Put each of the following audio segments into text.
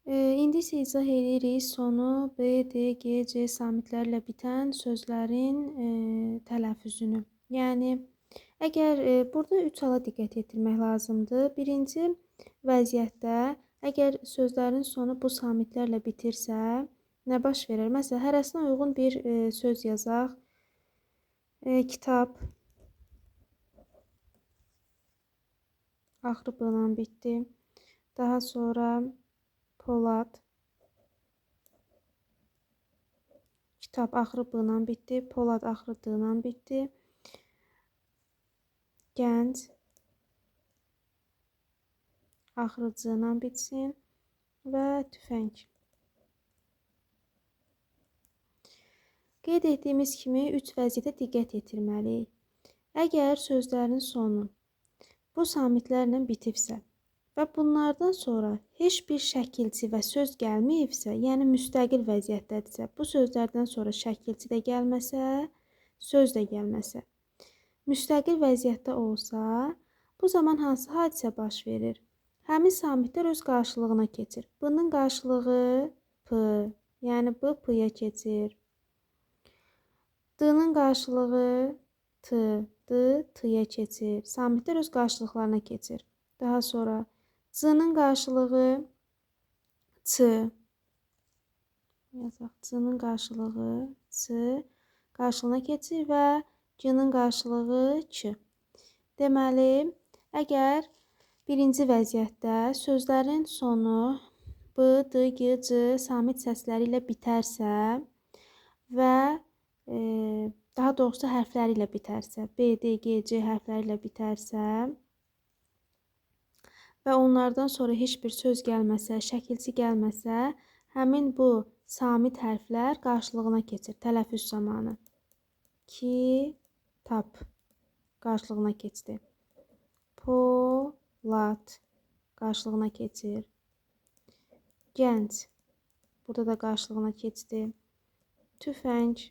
İndi isə izah edirik sonu B, D, G, C samitlərlə bitən sözlərin tələffüzünü. Yəni, əgər burada 3 hala diqqət yetirmək lazımdır. Birinci vəziyyətdə, əgər sözlərin sonu bu samitlərlə bitirsə, nə baş verir? Məsələn, hərəsinə uyğun bir söz yazaq. Kitab axırı B ilə bitdi. Daha sonra Polad. Kitab axırı B ilə bitdi. Polad axırı D ilə bitdi. Gənc axırı C ilə bitsin. Və tüfəng. Qeyd etdiyimiz kimi 3 vəziyyətə diqqət yetirməliyik. Əgər sözlərin sonu bu samitlərlə bitibsə və bunlardan sonra heç bir şəkilçi və söz gəlməyibsə, yəni müstəqil vəziyyətdədirsə, bu sözlərdən sonra şəkilçi də gəlməsə, söz də gəlməsə, müstəqil vəziyyətdə olsa, bu zaman hansı hadisə baş verir? Həmin samitlər öz qarşılığına keçir. Bunun qarşılığı P, yəni B P-yə keçir. D-nın qarşılığı T, D T-yə keçir. Samitlər öz qarşılıqlarına keçir. Daha sonra C-nın qarşılığı Ç. Yazaq. C-nın qarşılığı Ç qarşılığına keçir və G-nın qarşılığı Ç. Deməli, əgər birinci vəziyyətdə sözlərin sonu B, D, G, C samit səsləri ilə bitərsə və daha doğrusu hərfləri ilə bitərsə, B, D, G, C hərfləri ilə bitərsə və onlardan sonra heç bir söz gəlməsə, şəkilçi gəlməsə, həmin bu samit hərflər qarşılığına keçir tələffüz zamanı. Kitab qarşılığına keçdi. Polad qarşılığına keçir. Gənc burada da qarşılığına keçdi. Tüfəng.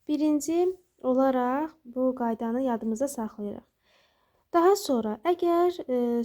Birinci olaraq bu qaydanı yadımıza saxlayırıq. Daha sonra, əgər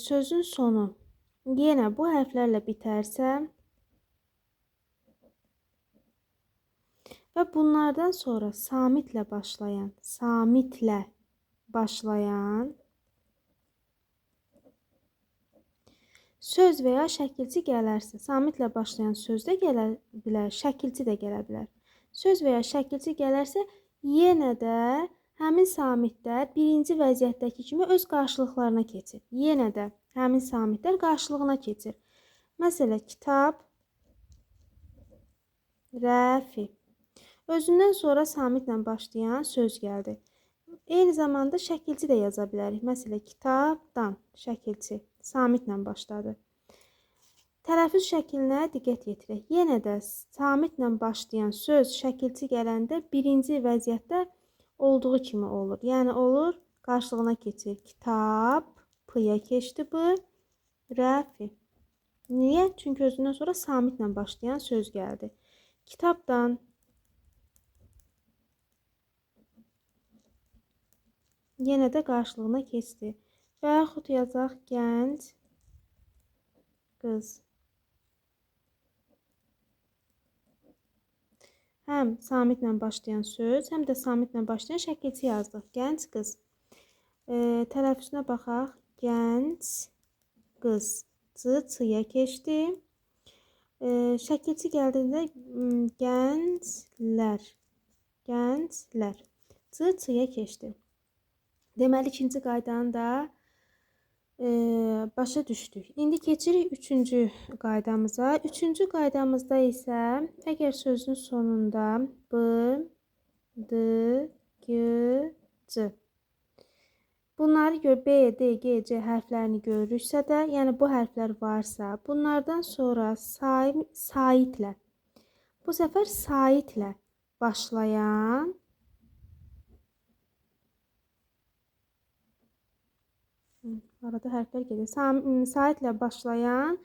sözün sonu yenə bu hərflərlə bitərsə və bunlardan sonra samitlə başlayan söz və ya şəkilçi gələrsə, samitlə başlayan söz də gələ bilər, şəkilçi də gələ bilər. Söz və ya şəkilçi gələrsə, yenə də həmin samitlər birinci vəziyyətdəki kimi öz qarşılıqlarına keçir. Yenə də həmin samitlər qarşılığına keçir. Məsələn, kitab, rəfi. Özündən sonra samitlə başlayan söz gəldi. Eyni zamanda şəkilçi də yaza bilərik. Məsələn, kitabdan şəkilçi samitlə başladı. Tələffüz şəklinə diqqət yetirək. Yenə də samitlə başlayan söz şəkilçi gələndə birinci vəziyyətdə olduğu kimi olur. Yəni olur, qarşılığına keçir. Kitab, P-yə keçdi bu, rəfi. Niyə? Çünki özündən sonra samitlə başlayan söz gəldi. Kitabdan yenə də qarşılığına keçdi. Və yaxud yazaq gənc qız. Həm samitlə başlayan söz, həm də samitlə başlayan şəkilçi yazdıq. Gənc qız. Tələffüzünə baxaq. Gənc qız. C-yə keçdi. Şəkilçi gəldiyində gənclər. Gənclər. C-yə keçdi. Deməli, ikinci qaydanı da başa düşdük. İndi keçirik üçüncü qaydamıza. Üçüncü qaydamızda isə əgər sözün sonunda B, D, G, C. Bunları gör, B, D, G, C hərflərini görürüksə də, yəni bu hərflər varsa, bunlardan sonra saitlə, bu səfər saitlə başlayan arada hərflər gedir. Saitlə başlayan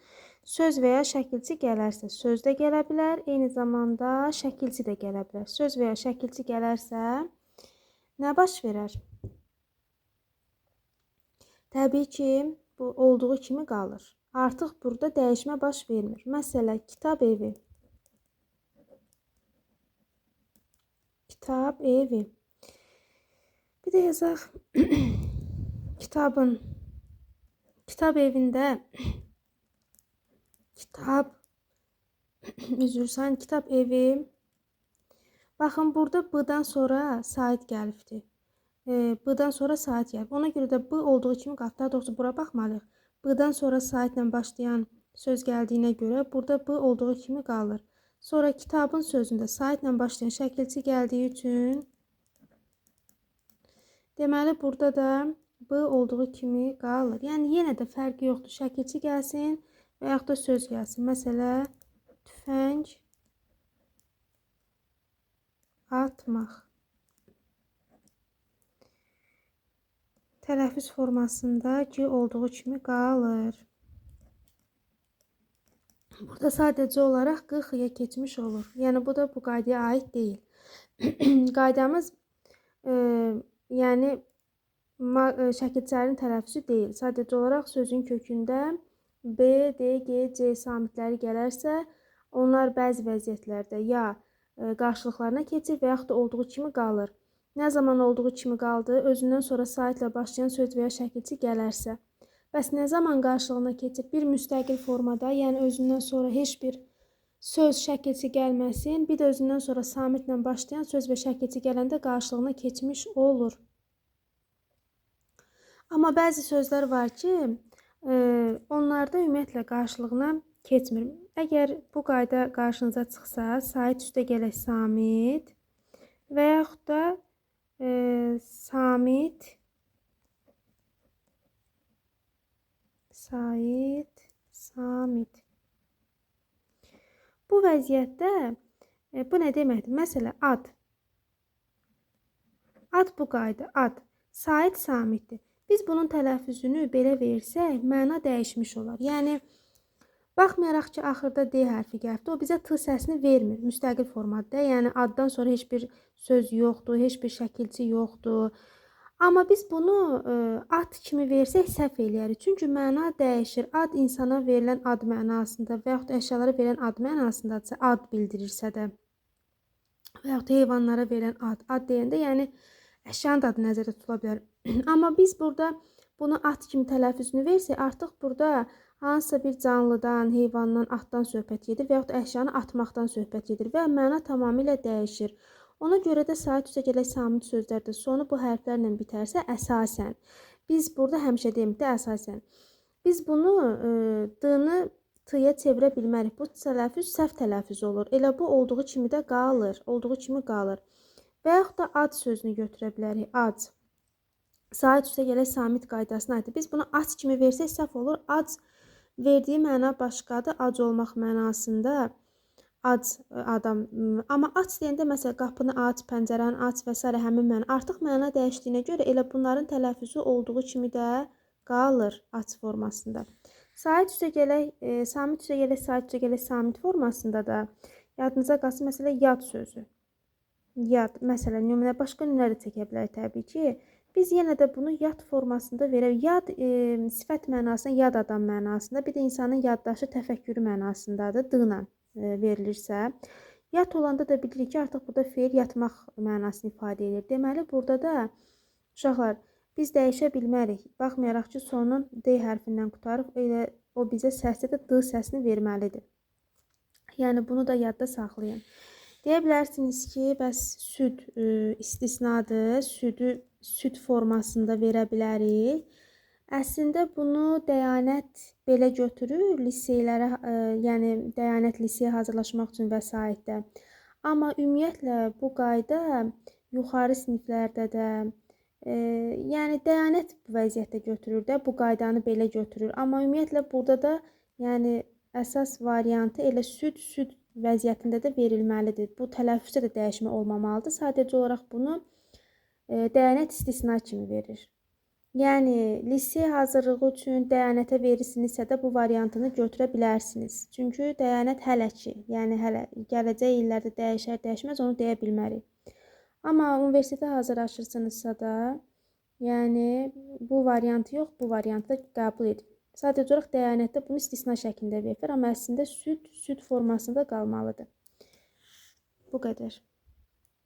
söz və ya şəkilçi gələrsə, söz də gələ bilər, eyni zamanda şəkilçi də gələ bilər. Söz və ya şəkilçi gələrsə, nə baş verər? Təbii ki, bu olduğu kimi qalır. Artıq burada dəyişmə baş vermir. Məsələ, kitab evi. Kitab evi. Bir də yazaq kitabın. Kitab evində kitab üzrsən, kitab evi. Baxın, burada b-dan sonra sait gəlibdir. B-dan sonra sait gəlib. Ona görə də b olduğu kimi qalıb. Daha doğrusu bura baxmalıyıq. B-dan sonra saitlə başlayan söz gəldiyinə görə burada b olduğu kimi qalır. Sonra kitabın sözündə saitlə başlayan şəkilçi gəldiyi üçün deməli burada da b olduğu kimi qalır. Yəni yenə də fərqi yoxdur. Şəkilçi gəlsin və yaxud da söz gəlsin. Məsələ, tüfəng atmaq. Tələffüz formasında c olduğu kimi qalır. Burada sadəcə olaraq q-xıya keçmiş olur. Yəni bu da bu qaydaya aid deyil. Qaydamız yəni şəkilçilərin tələffüzü deyil. Sadəcə olaraq sözün kökündə b, d, g, c samitləri gələrsə, onlar bəzi vəziyyətlərdə ya qarşılıqlarına keçir və yaxud da olduğu kimi qalır. Nə zaman olduğu kimi qaldı, özündən sonra saitlə başlayan söz və ya şəkilçi gələrsə. Bəs nə zaman qarşılığına keçir? Bir müstəqil formada, yəni özündən sonra heç bir söz, şəkilçi gəlməsin, bir də özündən sonra samitlə başlayan söz və şəkilçi gələndə qarşılığına keçmiş olur. Amma bəzi sözlər var ki, onlarda ümumiyyətlə qarşılığına keçmir. Əgər bu qayda qarşınıza çıxsa, sait üstə gələk samit və yaxud da samit, sait, samit. Bu vəziyyətdə bu nə deməkdir? Məsələ, ad. Ad bu qayda, ad. Sait, samitdir. Biz bunun tələffüzünü belə versək, məna dəyişmiş olar. Yəni, baxmayaraq ki, axırda D hərfi gəlibdir, o bizə t səsini vermir, müstəqil formatda. Yəni, addan sonra heç bir söz yoxdur, heç bir şəkilçi yoxdur. Amma biz bunu ad kimi versək səhv eləyərik. Çünki məna dəyişir. Ad insana verilən ad mənasında və yaxud əşyalara verilən ad mənasındadırsa, ad bildirirsə də və yaxud heyvanlara verilən ad. Ad deyəndə, yəni əşyanın da adı nəzərdə tutula bilər. Amma biz burada bunu ad kimi tələffüzünü versək, artıq burada hansısa bir canlıdan, heyvandan, atdan söhbət gedir və yaxud əşyanı atmaqdan söhbət gedir və məna tamamilə dəyişir. Ona görə də sait üstə gələk samit sözlərdə sonu bu hərflərlə bitərsə, əsasən. Biz burada həmişə deməkdə əsasən. Biz bunu d-nı t-ya çevirə bilmərik. Bu tələffüz səhv tələffüz olur. Elə bu olduğu kimi də qalır. Olduğu kimi qalır. Və yaxud da ad sözünü götürə bilərik. Ac. Sait üstə gələk samit qaydasına aiddir. Biz bunu ac kimi versək səhv olur. Ac verdiyi məna başqadır. Ac olmaq mənasında ac adam. Amma ac deyəndə məsələn qapını aç, pəncərəni aç və s. həmin məna. Artıq məna dəyişdiyinə görə elə bunların tələffüzü olduğu kimi də qalır ac formasında. Sait üstə gələk, samit üstə gələk, sait üstə gələk samit formasında da yadınıza qalsın məsələ yad sözü. Yad, məsələn, nümunə başqa nümunələr də çəkə bilərik təbii ki. Biz yenə də bunu yad formasında verək. Yad sifət mənasında, yad adam mənasında, bir də insanın yaddaşı, təfəkkürü mənasındadır, d-la verilirsə. Yat olanda da bilirik ki, artıq burada feil yatmaq mənasını ifadə edir. Deməli, burada da uşaqlar, biz dəyişə bilmərik. Baxmayaraq ki, sonun D hərfindən qutarıq, elə o bizə səsdə də D səsini verməlidir. Yəni, bunu da yadda saxlayın. Deyə bilərsiniz ki, bəs süd istisnadır, südü süd formasında verə bilərik. Əslində bunu Dəyanət belə götürür liseylərə, yəni Dəyanət liseyə hazırlaşmaq üçün vəsaitdə. Amma ümumiyyətlə bu qayda yuxarı siniflərdə də, yəni Dəyanət bu vəziyyətdə götürür də, bu qaydanı belə götürür. Amma ümumiyyətlə burada da, yəni əsas variantı elə süd vəziyyətində də verilməlidir. Bu tələffüzdə də dəyişmə olmamalıdır. Sadəcə olaraq bunu Dəyanət istisna kimi verir. Yəni, lisey hazırlığı üçün Dəyanətə verirsinizsə də bu variantını götürə bilərsiniz. Çünki Dəyanət hələ ki, yəni hələ gələcək illərdə dəyişər, dəyişməz onu deyə bilmərik. Amma universitetə hazırlaşırsınızsa da, yəni bu variantı yox, bu variantı da qəbul edin. Sadəcə olaraq dəyanətdə bunu istisna şəklində verirlər, amma əslində süd formasında qalmalıdır. Bu qədər.